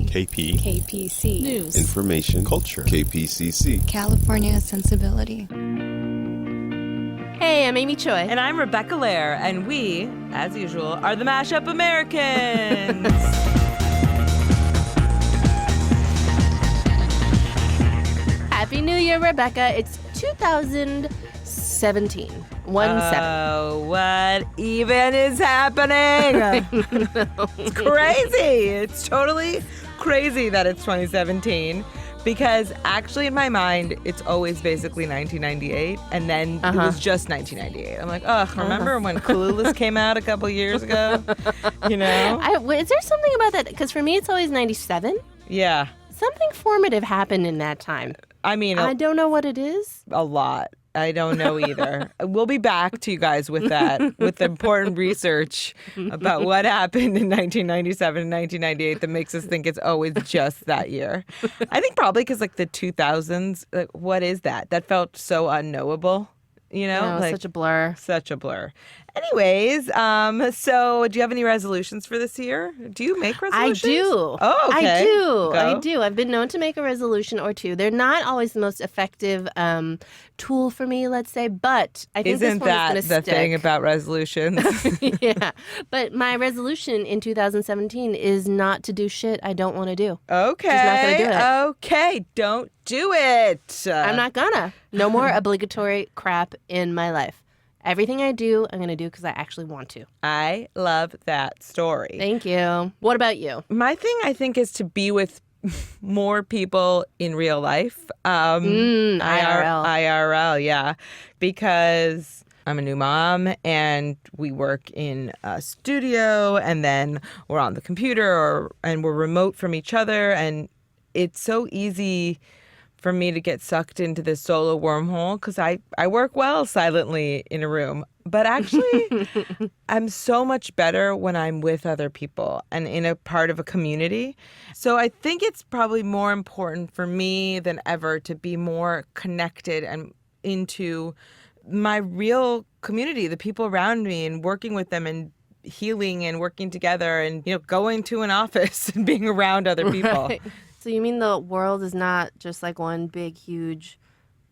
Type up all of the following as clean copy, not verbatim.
KP. KPC. News. Information. Culture. KPCC. California sensibility. Hey, I'm Amy Choi. And I'm Rebecca Lehrer, and we, as usual, are the Mashup Americans. Happy New Year, Rebecca. It's 2017. 1-7. Oh, what even is happening? It's crazy. It's totally crazy that it's 2017. Because actually in my mind, it's always basically 1998, and then it was just 1998. I'm like, remember when Clueless came out a couple years ago? You know? Is there something about that? Because for me, it's always 97. Yeah. Something formative happened in that time. I mean, I don't know what it is. A lot. I don't know either. We'll be back to you guys with that, with important research about what happened in 1997 and 1998 that makes us think it's always just that year. I think probably because like the 2000s, like, what is that? That felt so unknowable, you know? Like, such a blur. Such a blur. Anyways, so do you have any resolutions for this year? Do you make resolutions? I do. Oh, okay. I do. Go. I do. I've been known to make a resolution or two. They're not always the most effective tool for me, let's say, but I think Isn't this one is going to that the stick. thing about resolutions? Yeah. But my resolution in 2017 is not to do shit I don't want to do. Okay. Just not gonna do it. Okay. Don't do it. I'm not gonna. No more obligatory crap in my life. Everything I do, I'm going to do because I actually want to. I love that story. Thank you. What about you? My thing, I think, is to be with more people in real life. IRL. IRL, yeah. Because I'm a new mom and we work in a studio and then we're on the computer and we're remote from each other. And it's so easy for me to get sucked into this solo wormhole because I work well silently in a room. But actually, I'm so much better when I'm with other people and in a part of a community. So I think it's probably more important for me than ever to be more connected and into my real community, the people around me, and working with them and healing and working together and, you know, going to an office and being around other people. Right. So you mean the world is not just like one big, huge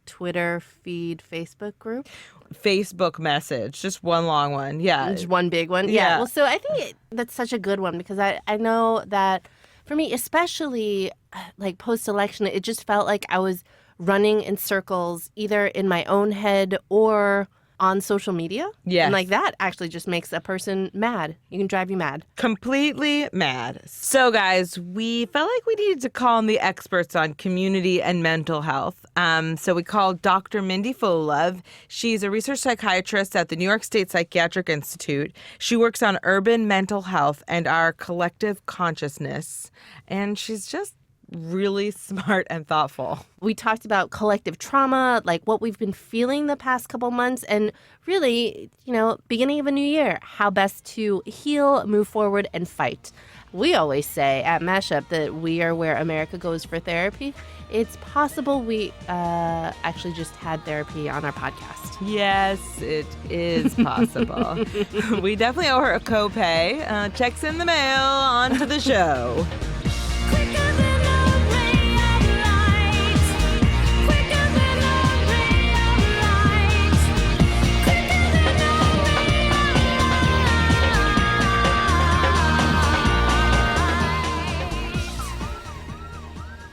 Twitter feed, Facebook group? Facebook message, just one long one. Yeah. Just one big one? Yeah. Well, so I think that's such a good one because I know that for me, especially like post-election, it just felt like I was running in circles either in my own head or on social media. Yes. And like that actually just makes a person mad. You can drive you mad. Completely mad. So guys, we felt like we needed to call in the experts on community and mental health. So we called Dr. Mindy Fullilove. She's a research psychiatrist at the New York State Psychiatric Institute. She works on urban mental health and our collective consciousness. And she's just really smart and thoughtful. We talked about collective trauma, like what we've been feeling the past couple months, and really, you know, beginning of a new year, how best to heal, move forward, and fight. We always say at Mashup that we are where America goes for therapy. It's possible we actually just had therapy on our podcast. Yes, it is possible. We definitely owe her a copay. Checks in the mail, on to the show.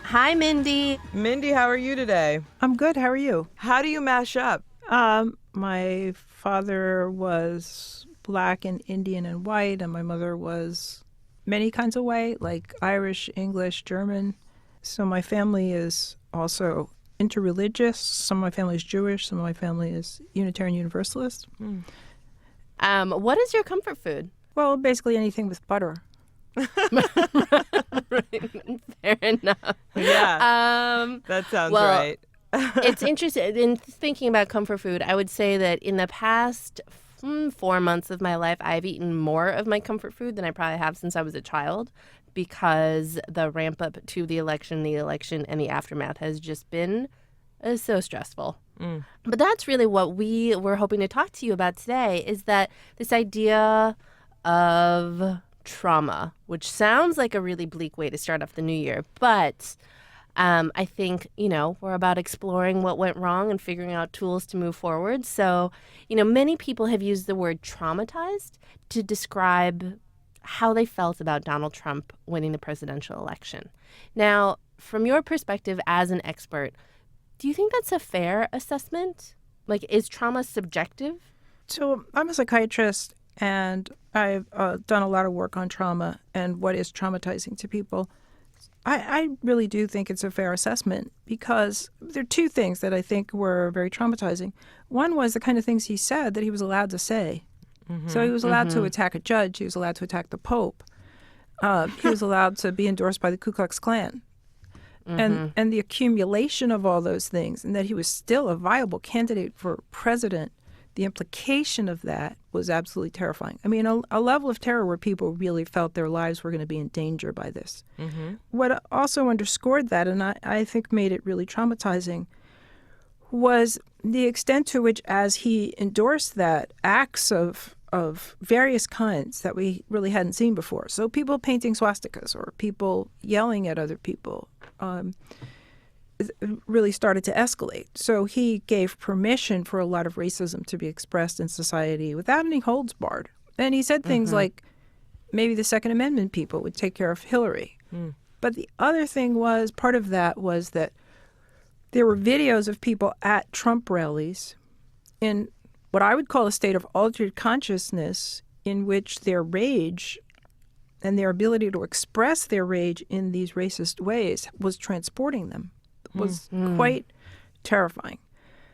Hi, Mindy. Mindy, how are you today? I'm good. How are you? How do you mash up? My father was black and Indian and white, and my mother was many kinds of white, like Irish, English, German. So my family is also interreligious. Some of my family is Jewish. Some of my family is Unitarian Universalist. What is your comfort food? Well, basically anything with butter. Fair enough. Yeah, that sounds right. It's interesting. In thinking about comfort food, I would say that in the past 4 months of my life, I've eaten more of my comfort food than I probably have since I was a child because the ramp up to the election, and the aftermath has just been so stressful. But that's really what we were hoping to talk to you about today, is that this idea of trauma, which sounds like a really bleak way to start off the new year. But I think, we're about exploring what went wrong and figuring out tools to move forward. So, many people have used the word traumatized to describe how they felt about Donald Trump winning the presidential election. Now, from your perspective as an expert, do you think that's a fair assessment? Like, is trauma subjective? So I'm a psychiatrist, and I've done a lot of work on trauma and what is traumatizing to people. I really do think it's a fair assessment because there are two things that I think were very traumatizing. One was the kind of things he said that he was allowed to say. So he was allowed to attack a judge. He was allowed to attack the Pope. He was allowed to be endorsed by the Ku Klux Klan. And the accumulation of all those things, and that he was still a viable candidate for president, the implication of that was absolutely terrifying. I mean, a level of terror where people really felt their lives were going to be in danger by this. What also underscored that, and I think made it really traumatizing, was the extent to which, as he endorsed that, acts of various kinds that we really hadn't seen before. So people painting swastikas or people yelling at other people really started to escalate. So he gave permission for a lot of racism to be expressed in society without any holds barred. And he said things like maybe the Second Amendment people would take care of Hillary. But the other thing was, part of that was that there were videos of people at Trump rallies in what I would call a state of altered consciousness, in which their rage and their ability to express their rage in these racist ways was transporting them. It was quite terrifying.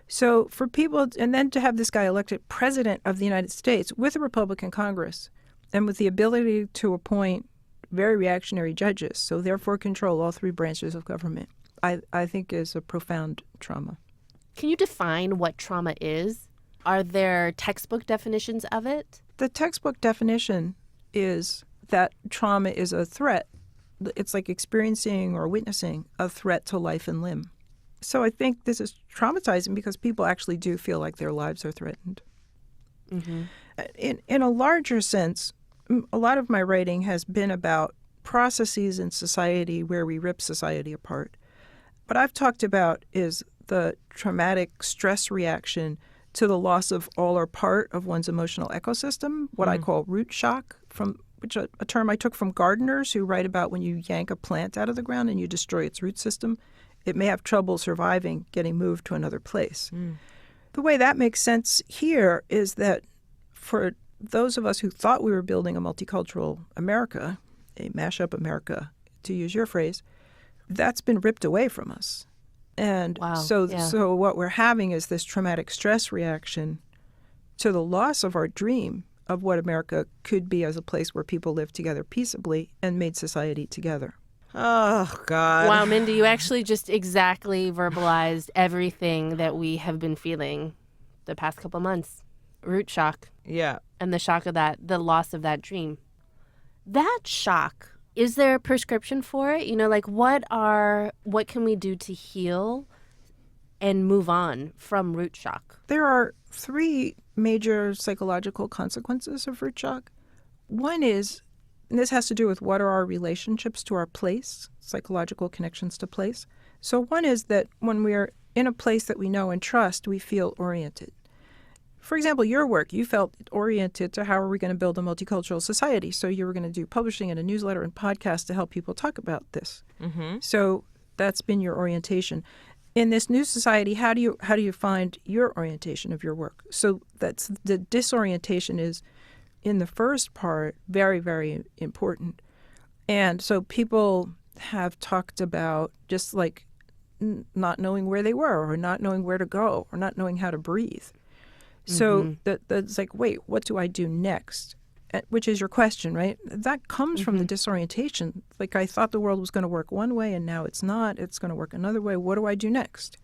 So for people, and then to have this guy elected president of the United States with a Republican Congress and with the ability to appoint very reactionary judges, so therefore control all three branches of government, I think is a profound trauma. Can you define what trauma is? Are there textbook definitions of it? The textbook definition is that trauma is a threat. It's like experiencing or witnessing a threat to life and limb. So I think this is traumatizing because people actually do feel like their lives are threatened. In a larger sense, a lot of my writing has been about processes in society where we rip society apart. What I've talked about is the traumatic stress reaction to the loss of all or part of one's emotional ecosystem, what I call root shock, which a term I took from gardeners who write about when you yank a plant out of the ground and you destroy its root system, it may have trouble surviving getting moved to another place. The way that makes sense here is that for those of us who thought we were building a multicultural America, a mashup America, to use your phrase, that's been ripped away from us. And so what we're having is this traumatic stress reaction to the loss of our dream of what America could be as a place where people live together peaceably and made society together. Oh, God. Wow, Mindy, you actually just exactly verbalized everything that we have been feeling the past couple months. Root shock. Yeah. And the shock of that, the loss of that dream. That shock, is there a prescription for it? What can we do to heal and move on from root shock? There are three major psychological consequences of root shock. One is, and this has to do with what are our relationships to our place, psychological connections to place. So one is that when we're in a place that we know and trust, we feel oriented. For example, your work, you felt oriented to how are we going to build a multicultural society. So you were going to do publishing and a newsletter and podcast to help people talk about this. So that's been your orientation. In this new society, how do you find your orientation of your work? So that's the disorientation is, in the first part, very, very important. And so people have talked about just like not knowing where they were or not knowing where to go or not knowing how to breathe. So that's like, wait, what do I do next? Which is your question, right? That comes from the disorientation. Like, I thought the world was going to work one way and now it's not. It's going to work another way. What do I do next?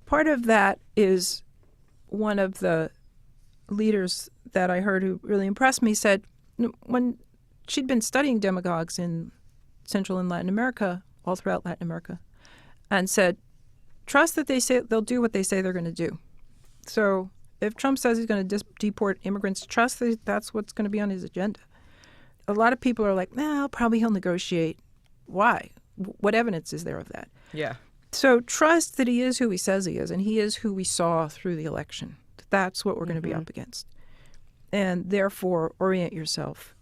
Part of that is one of the leaders that I heard who really impressed me said when she'd been studying demagogues in Central and Latin America, all throughout Latin America, and said, trust that they'll do what they say they're going to do. So if Trump says he's going to deport immigrants, trust that that's what's going to be on his agenda. a lot of people are like, nah, probably he'll negotiate. Why? What evidence is there of that? Yeah. So trust that he is who he says he is, and he is who we saw through the election. That's what we're going to be up against. And therefore, orient yourself.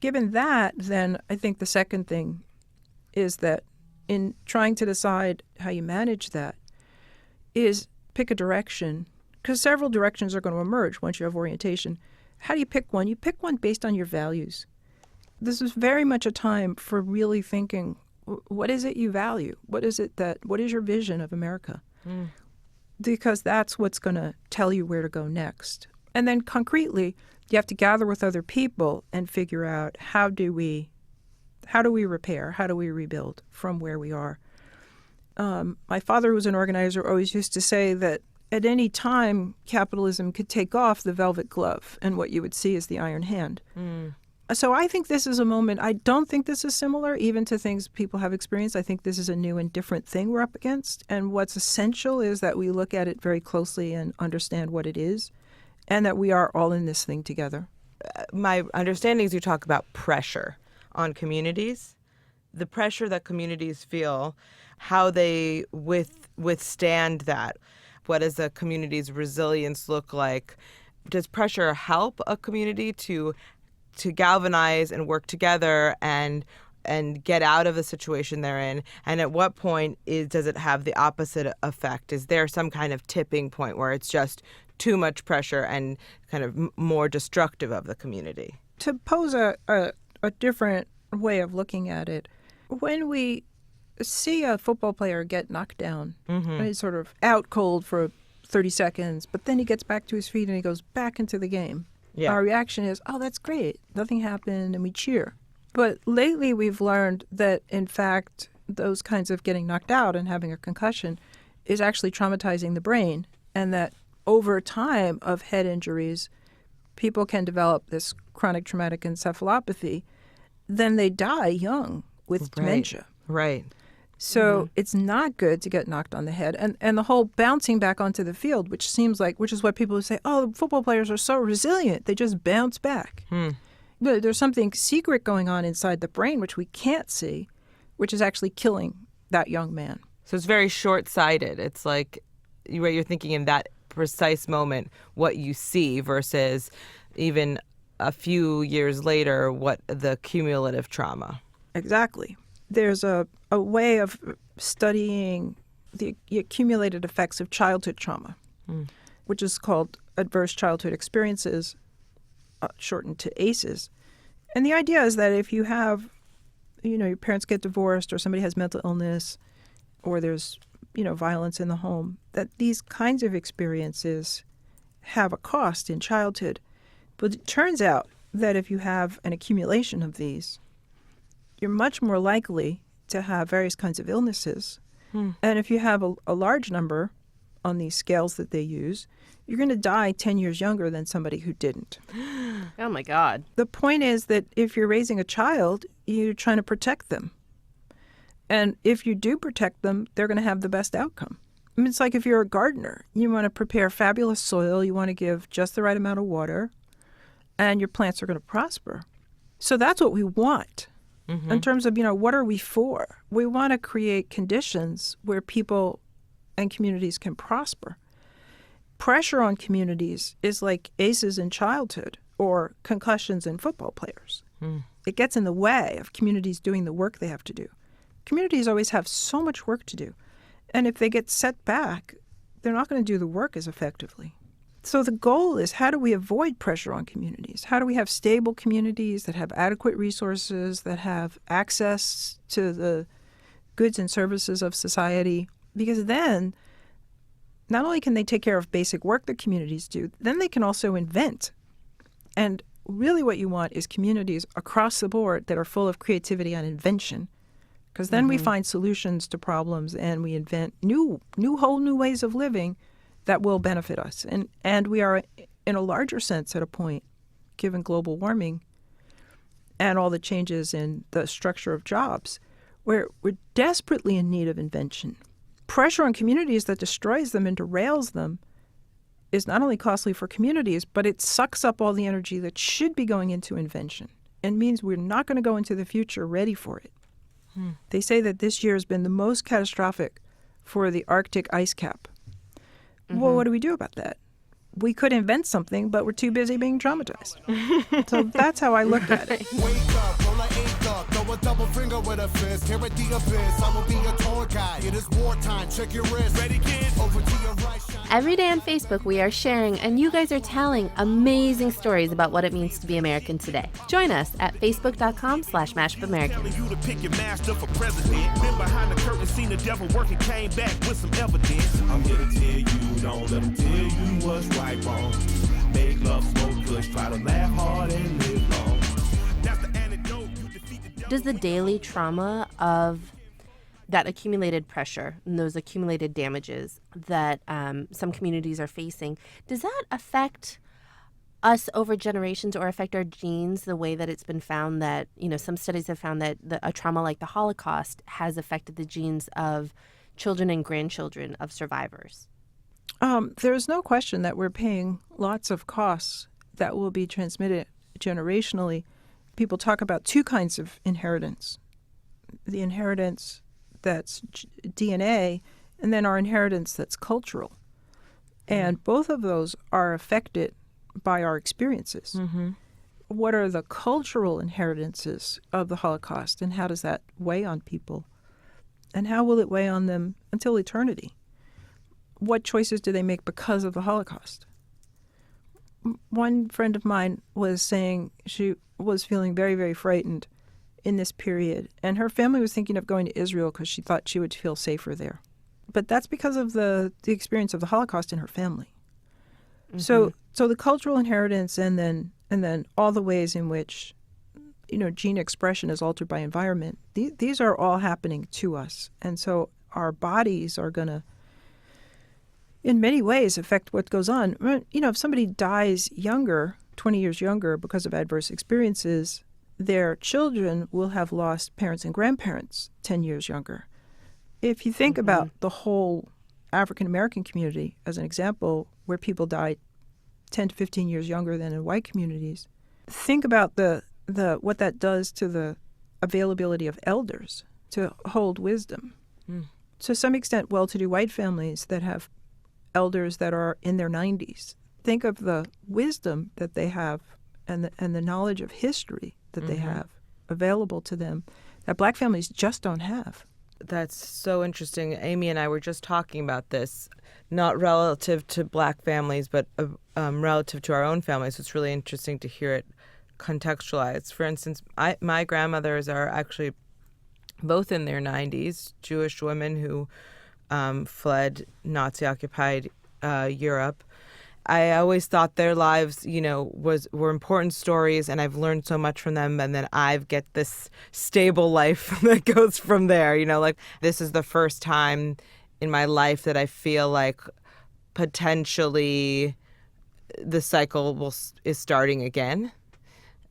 Given that, then I think the second thing is that in trying to decide how you manage that is pick a direction, because several directions are going to emerge once you have orientation. How do you pick one? You pick one based on your values. This is very much a time for really thinking, what is it you value? What is your vision of America? Because that's what's going to tell you where to go next. And then concretely, you have to gather with other people and figure out how do we repair, how do we rebuild from where we are. My father, who was an organizer, always used to say that at any time, capitalism could take off the velvet glove, and what you would see is the iron hand. So I think this is a moment. I don't think this is similar even to things people have experienced. I think this is a new and different thing we're up against. And what's essential is that we look at it very closely and understand what it is, and that we are all in this thing together. My understanding is you talk about pressure on communities, the pressure that communities feel, how they withstand that. What does a community's resilience look like? Does pressure help a community to galvanize and work together and get out of the situation they're in? And at what point does it have the opposite effect? Is there some kind of tipping point where it's just too much pressure and kind of more destructive of the community? To pose a different way of looking at it, when we see a football player get knocked down, and he's sort of out cold for 30 seconds, but then he gets back to his feet and he goes back into the game. Yeah. Our reaction is, oh, that's great. Nothing happened, and we cheer. But lately we've learned that, in fact, those kinds of getting knocked out and having a concussion is actually traumatizing the brain, and that over time of head injuries, people can develop this chronic traumatic encephalopathy. Then they die young with dementia. Right. So it's not good to get knocked on the head. And the whole bouncing back onto the field, which is what people say, oh, football players are so resilient. They just bounce back. There's something secret going on inside the brain, which we can't see, which is actually killing that young man. So it's very short-sighted. It's like you're thinking in that precise moment what you see versus even a few years later what the cumulative trauma. Exactly. There's a way of studying the accumulated effects of childhood trauma, which is called adverse childhood experiences, shortened to ACEs. And the idea is that if you have, your parents get divorced or somebody has mental illness or there's, violence in the home, that these kinds of experiences have a cost in childhood. But it turns out that if you have an accumulation of these, you're much more likely to have various kinds of illnesses. And if you have a large number on these scales that they use, you're going to die 10 years younger than somebody who didn't. Oh, my God. The point is that if you're raising a child, you're trying to protect them. And if you do protect them, they're going to have the best outcome. I mean, it's like if you're a gardener, you want to prepare fabulous soil, you want to give just the right amount of water, and your plants are going to prosper. So that's what we want. In terms of, what are we for? We want to create conditions where people and communities can prosper. Pressure on communities is like ACEs in childhood or concussions in football players. It gets in the way of communities doing the work they have to do. Communities always have so much work to do. And if they get set back, they're not going to do the work as effectively. So the goal is, how do we avoid pressure on communities? How do we have stable communities that have adequate resources, that have access to the goods and services of society? Because then not only can they take care of basic work that communities do, then they can also invent. And really what you want is communities across the board that are full of creativity and invention, because then we find solutions to problems and we invent whole new ways of living that will benefit us. And we are, in a larger sense, at a point, given global warming and all the changes in the structure of jobs, where we're desperately in need of invention. Pressure on communities that destroys them and derails them is not only costly for communities, but it sucks up all the energy that should be going into invention. and means we're not going to go into the future ready for it. They say that this year has been the most catastrophic for the Arctic ice cap. Well, what do we do about that? We could invent something, but we're too busy being traumatized. So that's how I looked at it. Wake up, roll a eighth up, throw a double finger with a fist. Here at the abyss, I will be your tour guide. It is wartime, check your wrist. Ready, kid? Over to your right. Every day on Facebook, we are sharing, and you guys are telling amazing stories about what it means to be American today. Join us at facebook.com/MashupAmerica. Telling you to pick your master for president. Been behind the curtain, seen the devil working, came back with some evidence. I'm here to tell you, don't let them tell you what's right, wrong. Make love, smoke kush, try to laugh hard and live long. That's the antidote. You defeat the devil. Does the daily trauma of that accumulated pressure and those accumulated damages that some communities are facing, does that affect us over generations or affect our genes the way that it's been found that, some studies have found that a trauma like the Holocaust has affected the genes of children and grandchildren of survivors? There's no question that we're paying lots of costs that will be transmitted generationally. People talk about two kinds of inheritance. The inheritance that's DNA, and then our inheritance that's cultural. And both of those are affected by our experiences. What are the cultural inheritances of the Holocaust, and how does that weigh on people? And how will it weigh on them until eternity? What choices do they make because of the Holocaust? One friend of mine was saying she was feeling very, very frightened in this period, and her family was thinking of going to Israel because she thought she would feel safer there. But that's because of the experience of the Holocaust in her family. So the cultural inheritance, and then all the ways in which gene expression is altered by environment. These are all happening to us, and so our bodies are going to, in many ways, affect what goes on. If somebody dies younger, 20 years younger, because of adverse experiences, their children will have lost parents and grandparents 10 years younger. If you think about the whole African American community as an example, where people die 10 to 15 years younger than in white communities, think about the what that does to the availability of elders to hold wisdom. To some extent, well-to-do white families that have elders that are in their 90s, think of the wisdom that they have and the knowledge of history that they have available to them that black families just don't have. That's so interesting. Amy and I were just talking about this, not relative to black families, but relative to our own families. It's really interesting to hear it contextualized. For instance, my grandmothers are actually both in their 90s, Jewish women who fled Nazi-occupied Europe. I always thought their lives, were important stories, and I've learned so much from them. And then I get this stable life that goes from there. This is the first time in my life that I feel like potentially the cycle is starting again.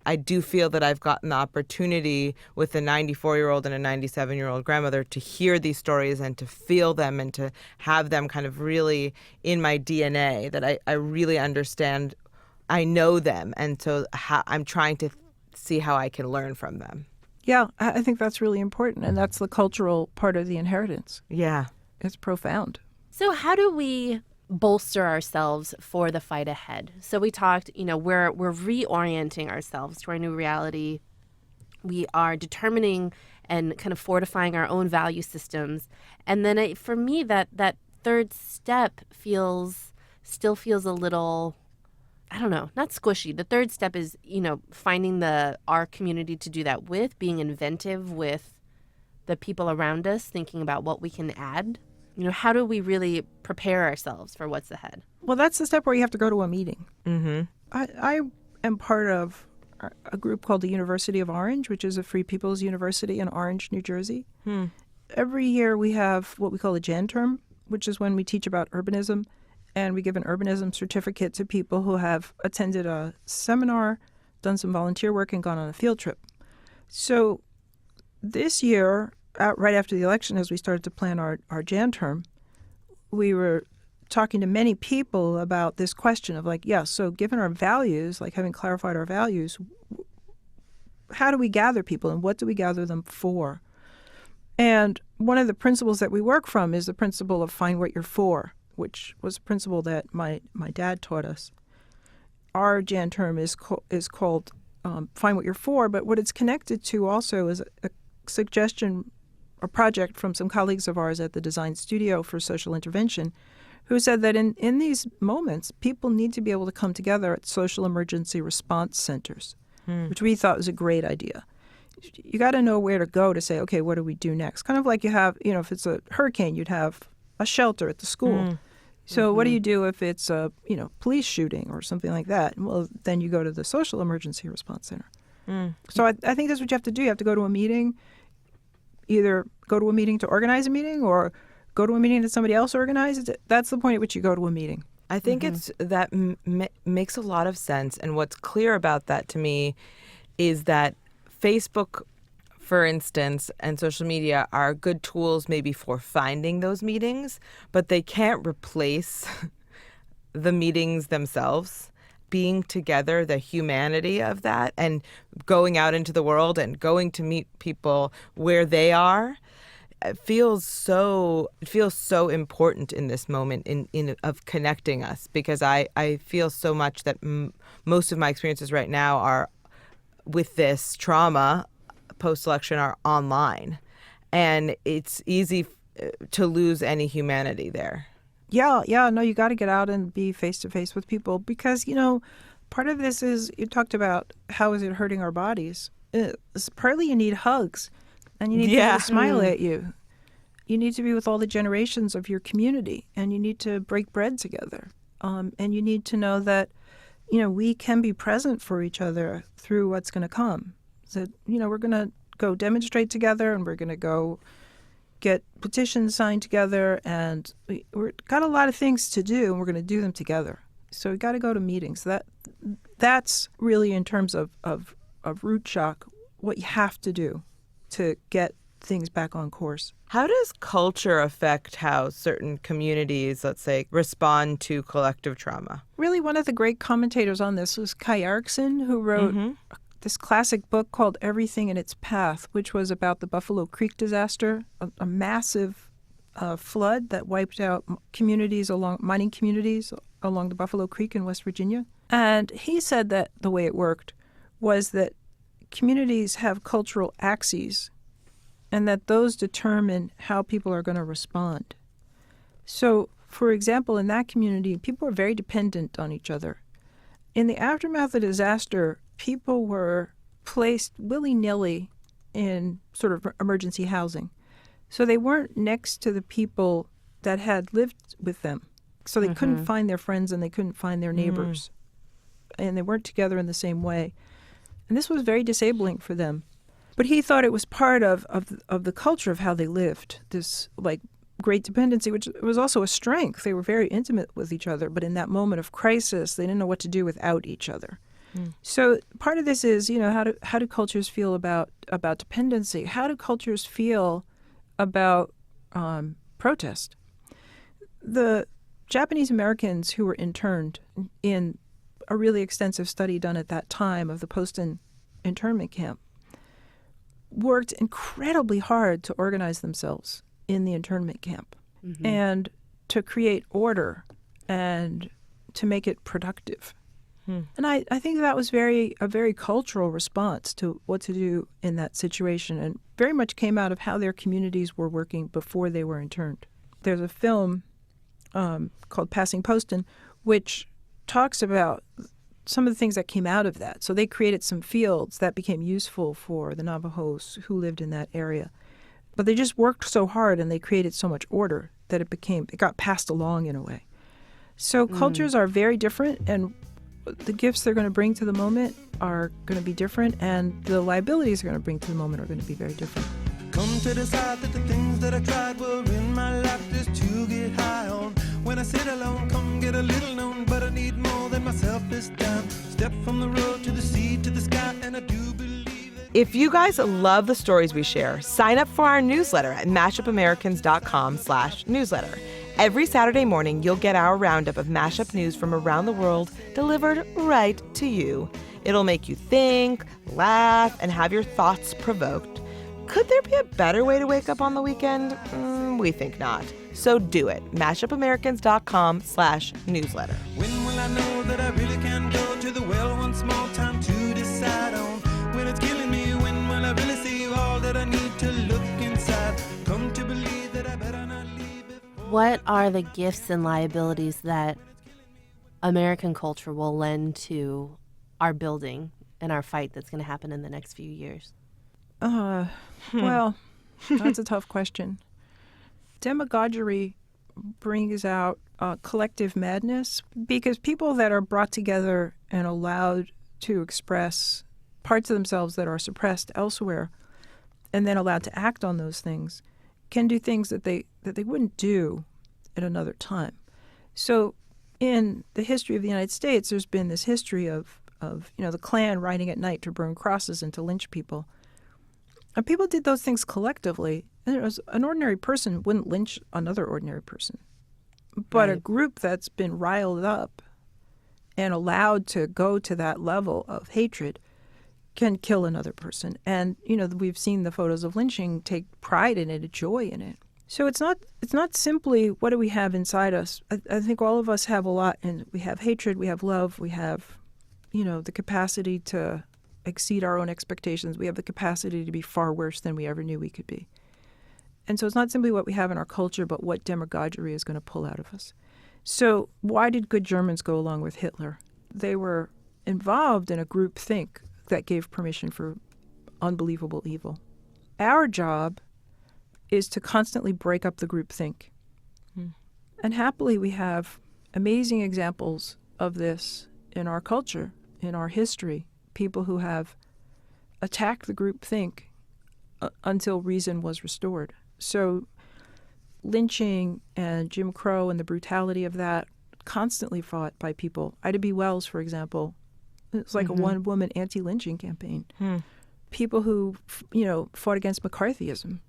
I do feel that I've gotten the opportunity with a 94-year-old and a 97-year-old grandmother to hear these stories and to feel them and to have them kind of really in my DNA, that I really understand. I know them, and so I'm trying to see how I can learn from them. Yeah, I think that's really important, and that's the cultural part of the inheritance. Yeah. It's profound. So how do we bolster ourselves for the fight ahead? So we talked, we're reorienting ourselves to our new reality. We are determining and kind of fortifying our own value systems. And then for me, that third step still feels a little, I don't know, not squishy. The third step is, finding our community to do that with, being inventive with the people around us, thinking about what we can add. How do we really prepare ourselves for what's ahead? Well, that's the step where you have to go to a meeting. Mm-hmm. I am part of a group called the University of Orange, which is a free people's university in Orange, New Jersey. Every year we have what we call a Jan term, which is when we teach about urbanism, and we give an urbanism certificate to people who have attended a seminar, done some volunteer work, and gone on a field trip. So this year, right after the election, as we started to plan our Jan term, we were talking to many people about this question of so given our values, having clarified our values, how do we gather people and what do we gather them for? And one of the principles that we work from is the principle of find what you're for, which was a principle that my dad taught us. Our Jan term is called find what you're for, but what it's connected to also is a suggestion, a project from some colleagues of ours at the Design Studio for Social Intervention, who said that in these moments, people need to be able to come together at social emergency response centers, which we thought was a great idea. You got to know where to go to say, okay, what do we do next? Kind of like you have, if it's a hurricane, you'd have a shelter at the school. So what do you do if it's a, police shooting or something like that? Well, then you go to the social emergency response center. So I think that's what you have to do. You have to go to a meeting, either go to a meeting to organize a meeting or go to a meeting that somebody else organizes. That's the point at which you go to a meeting. I think it's that makes a lot of sense. And what's clear about that to me is that Facebook, for instance, and social media are good tools maybe for finding those meetings, but they can't replace the meetings themselves. Being together, the humanity of that, and going out into the world and going to meet people where they are, it feels so important in this moment of connecting us, because I feel so much that most of my experiences right now are with this trauma post-election are online, and it's easy to lose any humanity there. Yeah, no, you got to get out and be face-to-face with people because, part of this is, you talked about how is it hurting our bodies. It's partly you need hugs, and you need people to smile at you. You need to be with all the generations of your community, and you need to break bread together. And you need to know that, we can be present for each other through what's going to come. So, we're going to go demonstrate together, and we're going to go get petitions signed together, and we've got a lot of things to do, and we're going to do them together. So we got to go to meetings. That's really, in terms of root shock, what you have to do to get things back on course. How does culture affect how certain communities, let's say, respond to collective trauma? Really, one of the great commentators on this was Kai Erikson, who wrote this classic book called Everything in Its Path, which was about the Buffalo Creek disaster, a massive flood that wiped out mining communities along the Buffalo Creek in West Virginia. And he said that the way it worked was that communities have cultural axes, and that those determine how people are going to respond. So, for example, in that community, people are very dependent on each other. In the aftermath of the disaster, people were placed willy-nilly in sort of emergency housing. So they weren't next to the people that had lived with them. So they couldn't find their friends and they couldn't find their neighbors. And they weren't together in the same way. And this was very disabling for them. But he thought it was part of the culture of how they lived, this great dependency, which was also a strength. They were very intimate with each other, but in that moment of crisis, they didn't know what to do without each other. So part of this is, how do cultures feel about dependency? How do cultures feel about protest? The Japanese Americans who were interned in a really extensive study done at that time of the Poston internment camp worked incredibly hard to organize themselves in the internment camp and to create order and to make it productive. And I think that was a very cultural response to what to do in that situation, and very much came out of how their communities were working before they were interned. There's a film called Passing Poston, which talks about some of the things that came out of that. So they created some fields that became useful for the Navajos who lived in that area. But they just worked so hard and they created so much order that it got passed along in a way. So cultures are very different, and the gifts they're going to bring to the moment are going to be different, and the liabilities they're going to bring to the moment are going to be very different. Come to decide that the things that I tried were in my life just to get high on. When I sit alone, come get a little known, but I need more than myself this time. Step from the road to the sea to the sky, and I do believe that. If you guys love the stories we share, sign up for our newsletter at mashupamericans.com/newsletter. Every Saturday morning, you'll get our roundup of mashup news from around the world delivered right to you. It'll make you think, laugh, and have your thoughts provoked. Could there be a better way to wake up on the weekend? We think not. So do it. mashupamericans.com/newsletter. When will I know that I really can go to the well one small time to decide on when it's killing me? When will I really see all that I need to look inside? Come to believe that I better not leave it. What are the gifts and liabilities that American culture will lend to our building and our fight that's going to happen in the next few years? Well, that's a tough question. Demagoguery brings out collective madness because people that are brought together and allowed to express parts of themselves that are suppressed elsewhere and then allowed to act on those things can do things that they wouldn't do at another time. So in the history of the United States, there's been this history of the Klan riding at night to burn crosses and to lynch people. And people did those things collectively. And it was, an ordinary person wouldn't lynch another ordinary person. But a group that's been riled up and allowed to go to that level of hatred can kill another person. And, we've seen the photos of lynching take pride in it, a joy in it. So it's not simply what do we have inside us. I think all of us have a lot, and we have hatred, we have love, we have, the capacity to exceed our own expectations. We have the capacity to be far worse than we ever knew we could be. And so it's not simply what we have in our culture, but what demagoguery is going to pull out of us. So why did good Germans go along with Hitler? They were involved in a group think that gave permission for unbelievable evil. Our job is to constantly break up the group think. And happily, we have amazing examples of this in our culture, in our history. People who have attacked the group think until reason was restored. So lynching and Jim Crow and the brutality of that constantly fought by people. Ida B. Wells, for example, it's like a one-woman anti-lynching campaign. People who, fought against McCarthyism.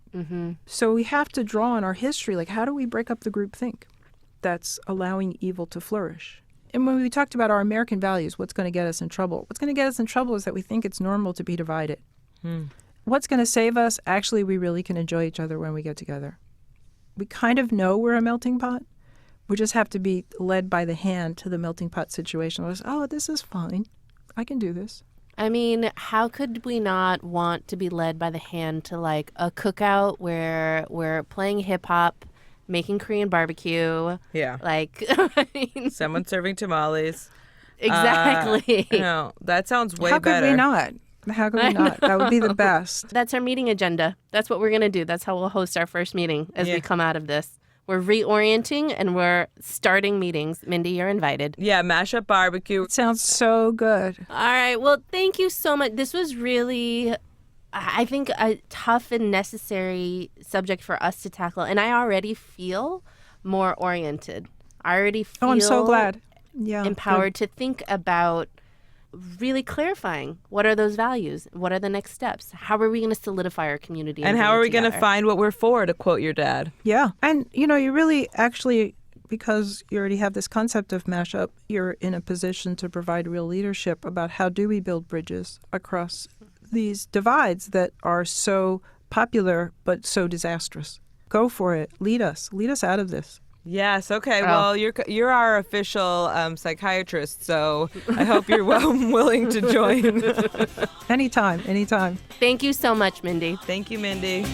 So we have to draw on our history, like how do we break up the group think that's allowing evil to flourish? And when we talked about our American values, what's going to get us in trouble? What's going to get us in trouble is that we think it's normal to be divided. What's going to save us? Actually, we really can enjoy each other when we get together. We kind of know we're a melting pot. We just have to be led by the hand to the melting pot situation. Oh, this is fine. I can do this. I mean, how could we not want to be led by the hand to like a cookout where we're playing hip hop, making Korean barbecue? Yeah. Like, Someone serving tamales. Exactly. That sounds way better. better. How could we not? How could we not? That would be the best. That's our meeting agenda. That's what we're going to do. That's how we'll host our first meeting as we come out of this. We're reorienting and we're starting meetings. Mindy, you're invited. Yeah, Mashup barbecue. It sounds so good. All right. Well, thank you so much. This was really, I think, a tough and necessary subject for us to tackle. And I already feel more oriented. I already feel I'm so glad. Yeah, empowered to think about really clarifying what are those values, what are the next steps, how are we going to solidify our community, and how are we going to find what we're for, to quote your dad. Yeah, and you really actually, because you already have this concept of mashup, you're in a position to provide real leadership about how do we build bridges across these divides that are so popular but so disastrous. Go for it. Lead us out of this. Yes. Okay. Well, you're our official psychiatrist, so I hope you're willing to join. Anytime. Thank you so much, Mindy. Thank you, Mindy.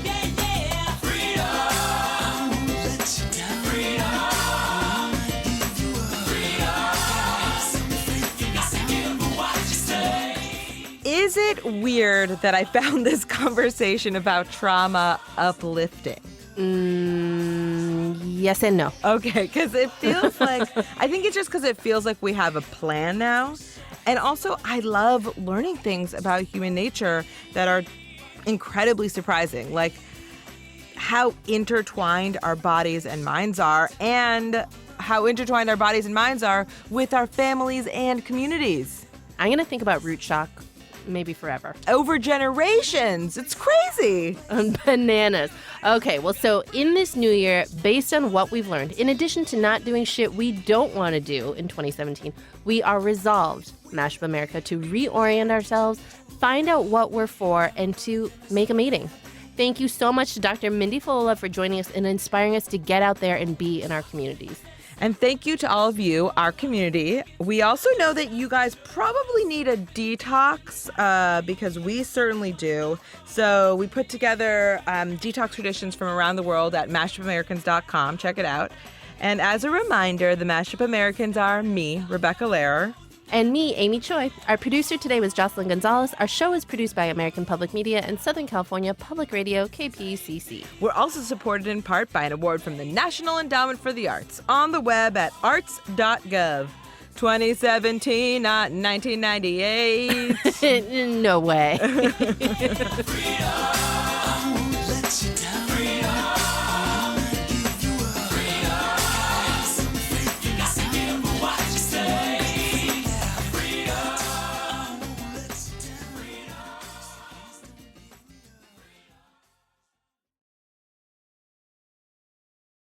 Is it weird that I found this conversation about trauma uplifting? Yes and no. Okay, because it feels like, I think it's just because it feels like we have a plan now. And also, I love learning things about human nature that are incredibly surprising, like how intertwined our bodies and minds are, and how intertwined our bodies and minds are with our families and communities. I'm going to think about root shock maybe forever. Over generations. It's crazy. Bananas. Okay, well, so in this new year, based on what we've learned, in addition to not doing shit we don't want to do in 2017, we are resolved, Mashup America, to reorient ourselves, find out what we're for, and to make a meeting. Thank you so much to Dr. Mindy Fullilove for joining us and inspiring us to get out there and be in our communities. And thank you to all of you, our community. We also know that you guys probably need a detox because we certainly do. So we put together detox traditions from around the world at mashupamericans.com. Check it out. And as a reminder, the Mashup Americans are me, Rebecca Lehrer. And me, Amy Choi. Our producer today was Jocelyn Gonzalez. Our show is produced by American Public Media and Southern California Public Radio, KPCC. We're also supported in part by an award from the National Endowment for the Arts on the web at arts.gov. 2017, not 1998. No way.